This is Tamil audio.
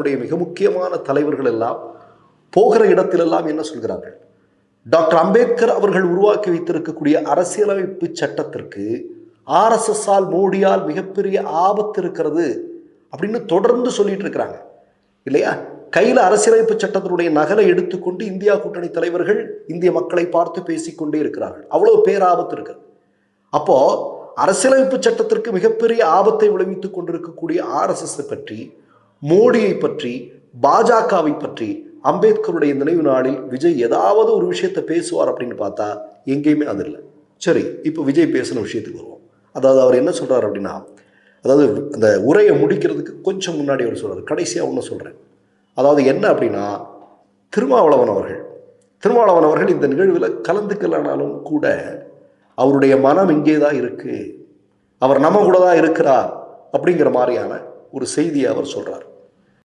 நம்முடைய மிக முக்கியமான தலைவர்கள் எல்லாம் போகிற இடத்திலெல்லாம் என்ன சொல்கிறார்கள்? டாக்டர் அம்பேத்கர் அவர்கள் உருவாக்கி வைத்திருக்கக்கூடிய அரசியலமைப்பு சட்டத்திற்கு ஆர்எஸ்எஸ்ஸால் மோடியால் மிகப்பெரிய ஆபத்து இருக்கிறது அப்படின்னு தொடர்ந்து சொல்லிட்டு இருக்கிறாங்க இல்லையா? கையில் அரசியலமைப்பு சட்டத்தினுடைய நகலை எடுத்துக்கொண்டு இந்தியா கூட்டணி தலைவர்கள் இந்திய மக்களை பார்த்து பேசிக்கொண்டே இருக்கிறார்கள். அவ்வளவு பேராபத்து இருக்கிறது. அப்போ அரசியலமைப்பு சட்டத்திற்கு மிகப்பெரிய ஆபத்தை விளைவித்துக் கொண்டிருக்கக்கூடிய ஆர்எஸ்எஸ் பற்றி, மோடியை பற்றி, பாஜகவை பற்றி அம்பேத்கருடைய நினைவு நாளில் விஜய் ஏதாவது ஒரு விஷயத்தை பேசுவார் அப்படின்னு பார்த்தா எங்கேயுமே அது இல்லை. சரி, இப்போ விஜய் பேசின விஷயத்துக்கு வருவோம். அதாவது அவர் என்ன சொல்றாரு அப்படின்னா, அதாவது அந்த உரையை முடிக்கிறதுக்கு கொஞ்சம் முன்னாடி அவர் சொல்றாரு, கடைசியாக ஒன்று சொல்றேன். அதாவது என்ன அப்படின்னா, திருமாவளவன் அவர்கள் இந்த நிகழ்வில் கலந்துக்கலனாலும் கூட அவருடைய மனம் இங்கே தான் இருக்கு, அவர் நம்ம கூட தான் இருக்கிறார் அப்படிங்கிற மாதிரியான ஒரு செய்தியை அவர் சொல்றார்.